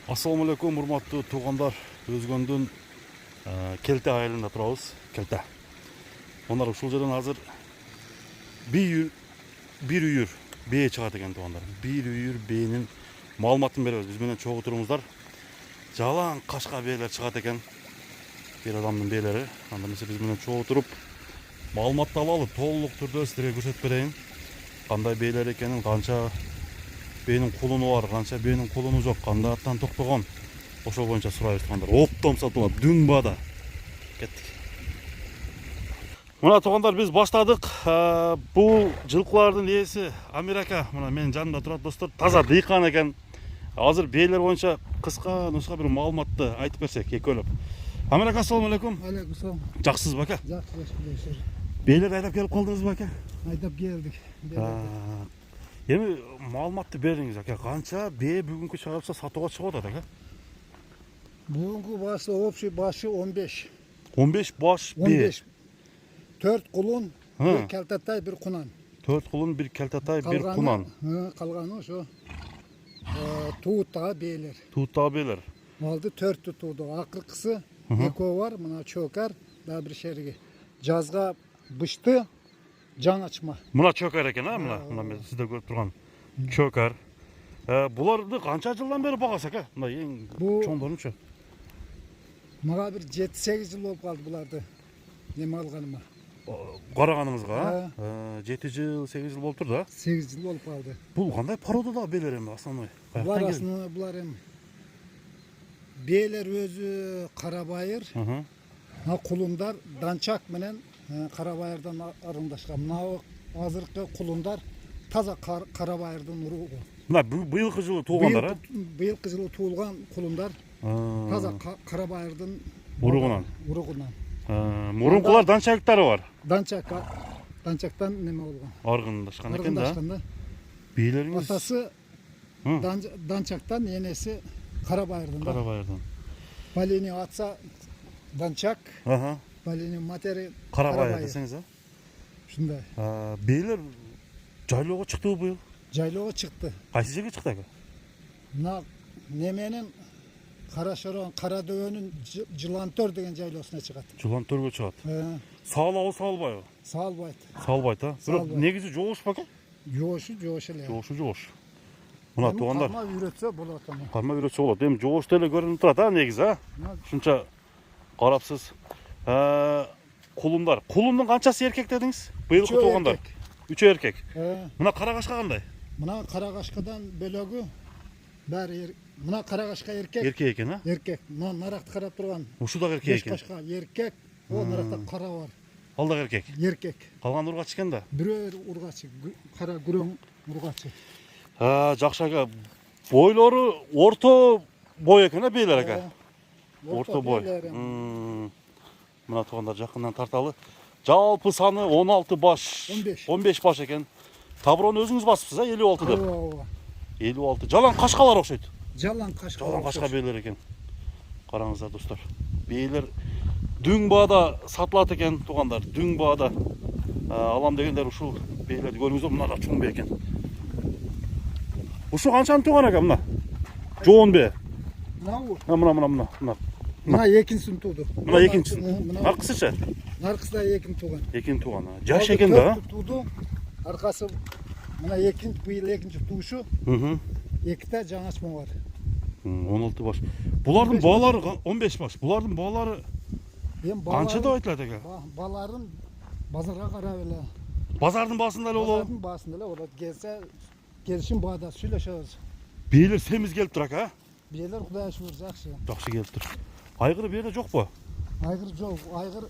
Assalamu alaikum, урматтуу туугандар. Өзгөндүн Келте айылында турабыз. Келте. Ондар ушул жерден азыр бир үйүр бээ чыгат экен туугандар. Бир үйүр бээнин маалыматын беребиз. Биз менен чогуу туруңуздар. Жалаң кашка бээлер чыгат экен. Бир адамдын бээлери. Анда эмесе биз менен чогуу туруп маалыматты алалы, толук түрдө силерге көрсөтүп берейин. Кандай бээлер экенин, канча бээнин кулуну бар, канча бээнин кулуну жок, кандай аттан токтогон. Ошол боюнча сурайбыз туугандар. Оптом сатылат, дүң баада. Кеттик. Мына туугандар, биз баштадык. Бул жылкылардын ээси Америка. Мына менин жанымда турат достор. Таза дыйкан экен. Азыр бээлер боюнча кыска нуска бир маалыматты айтып берсек экөөлөп. Америка, ассаламу алейкум. Алейкум салам. Жакшысызбы ака? Жакшы. Бээлер айдап келип калдыңызбы ака? Айдап келдик. Эми маалыматты бериңиз ака. Канча бээ бүгүнкү чыгарса сатууга чыгып атат ака? Бүгүнкү башы общий башы 15. 15 баш бээ. 15. 4 кулун, bir keltatay, bir kunan. 4 кулун, bir keltatay, bir kunan. Калганы ошо туутага бээлер. Туутага бээлер. Алды 4 тууду. Акыркысы экөө бар, мына чөкөр, да бир шериги. Жазга бышты, жаң ачма. Мына чөкөр экен, мына сизде көрүп турган чөкөр. Буларды канча жылдан бери багасыз ака? Мына эң чоңдорунчу. Мага бир 7-8 жыл болуп калды буларды неме алганыма. Караганыңызга 7 жыл, 8 жыл болуптур да? 8 жыл болуп калды. Бул кандай породада бээлер эми основной? Булар эми бээлер өзү карабайыр. Кулундар данчак менен карабайырдан арыңдашкан. Мына азыркы кулундар таза карабайырдын уругу. Мына быйылкы жылы туулгандар, Быйылкы жылы туулган кулундар таза карабайырдын уругунан. Мурункулар данчактары бар. Данчактан неме болгон. Аргындашкан экен да. Бээлериңиз атасы данчактан, энеси карабайырдын. Карабайырдын. Балини атса данчак, балини матери карабайыр десеңиз, ушундай. Бээлер жайлоого чыктыбы быйыл? Жайлоого чыкты. Кайсы жерге чыкты ака? Мына неменин Карашорон, Карадөөнүн Жылантөр деген жайлоосуна чыгат. Жылантөргө чыгат. Салабы салбайбы? Салбайт. Салбайт, Бирок негизи жогушпу ака? Жогуш эле. Жогуш. Мына туугандар. Карма үйрөтсө болот аны. Карма үйрөтсө болот. Эми жогуш деле көрүнүп турат, негизи, Ушунча карапсыз. Кулундар. Кулундун канчасы эркек дедиңиз? Быйылкы туугандар. 3 эркек. Мына карагашка кандай? Мына карагашкадан бөлөгү баары мына карагашка эркек. Эркек экен, Эркек. Мына наракты карап турган. Ушу да эркек экен. Кашка эркек. О наракта кара бар. Ал да эркек. Эркек. Калган ургач экен да. Бирөө ургачы, кара күрөң ургачы. Жакшы ака. Бойлору орто бой экен, бээлер ака. Орто бой. Мына туугандар жакындан тарталы. Жалпы саны 16 баш. 15 баш экен. Таброну өзүңүз басыпсыз, 56 деп. 56. Жалаң кашкалар окшойт. Жалаң кашка. Жалаң кашка бээлер экен. Караңыздар достор. Бээлер дүң баада сатылат экен туугандар. Дүң баада. Алам дегендер ушул бээлерди көрүңүздөр. Мына да чоң бээ экен. Ушу канчанын тууган ака мына? Жоон бээ. Мына экинчисин тууду. Мына экинчиси. Аркысыча? Наркысы да экинчи тууган. Экинчи тууган. Жаш экен да. Тууду. Аркасы мына быйыл экинчи туушу. Эките жаңа ачма бар. 16 баш. Булардын баалары 15 баш. Булардын баалары канча деп айтылат ака? Бааларын базарга карап эле. Базардын баасында эле болобу? Базардын баасында эле болот. Келсе, келишим баада сүйлөшөбүз. Бээлер семиз келип тур ака? Бээлер Кудайга шүгүр жакшы. Жакшы келип тур. Айгыр бээрде жокпу? Айгыр жок. Айгыр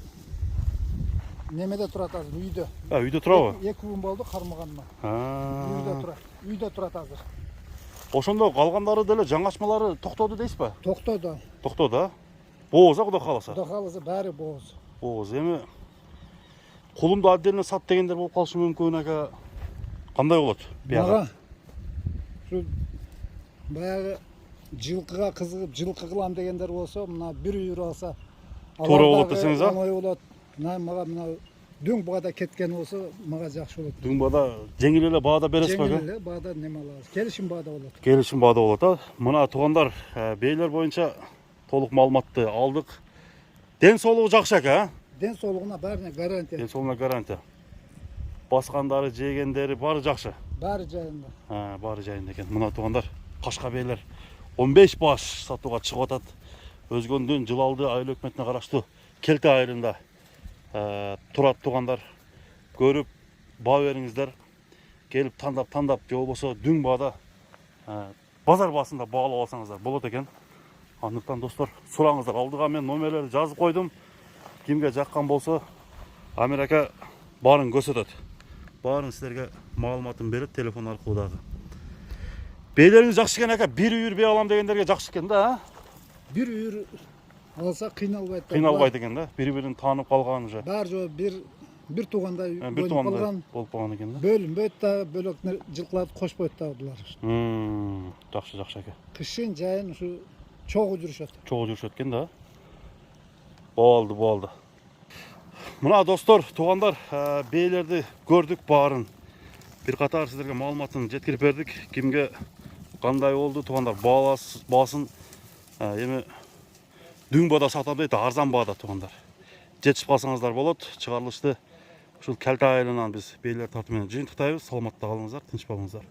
немеде турат азыр, үйдө. Үйдө турабы? 2 күн болду кармаганыма. Үйдө турат. Үйдө турат азыр. Ошондо калгандары деле жаңачмалары токтоду дейсизби? Токтоду. Токтоду, Бооз, Кудай кааласа. Кудай кааласа баары бооз. Бооз. Эми кулумду отдельно сат дегендер болуп калышы мүмкүн ака. Кандай болот? Мага ушу баягы жылкыга кызыгып, жылкы кылам дегендер болсо, мына бир үйүр алса, туура болот десеңиз, оңой болот. Мына Дүң бада кеткен болса мага жакшы болот. Дүң бада жеңил эле баада бересиз Жеңил бага? эле бада неме алабыз. Келишим бада болот. Келишим баада болот а. Мына туугандар, бейлер боюнча толук маалыматты алдык. Ден соолугу жакшы экен, а? Ден соолугуна баарына гарантия. Ден соолугуна гарантия. Баскандары, жегендери баары жакшы. Баары жайында. Баары жайында экен. Мына туугандар, кашка бейлер 15 баш сатууга чыгып атат. Өзгөндүн Жылалды айыл өкмөтүнө караштуу Келте айылында турат туугандар. Көрүп баа бериңиздер. Келип тандап же болбосо дүң баада базар баасында баалап алсаңыздар болот экен. Андыктан достор, сураңыздар. Алдыга мен номерлерди жазып койдум. Кимге жаккан болсо, Амир ака баарын көрсөтөт. Баарын силерге маалыматын берет телефон аркылуу дагы. Бейлериңиз жакшы экен ака, бир үйүр бей алам дегендерге жакшы экен да, Бир үйүр алса кыйналбайт. кыйналбайт экен да, бири-бирин таанып калган уже. Баары жөө бир туугандай Бир туугандай болуп калган экен да. Бөлүнбөйт да, бөлөк жылкыларды кошпойт да булар. Жакшы ака. Кышын жайын ушу чогуу жүрүшөт. Чогуу жүрүшөт экен да. Болду. Мына достор, туугандар, бейлерди көрдүк баарын. Бир катар сиздерге маалыматын жеткирип бердик. Кимге кандай болду туугандар, баасын эми дүң баада сатам дейт, арзан баада туугандар. Жетишип калсаңыздар болот. Чыгарылышты ушул Келте айылынан биз бейлер тартуу менен жыйынтыктайбыз. Саламатта калыңыздар, тынч болуңуздар.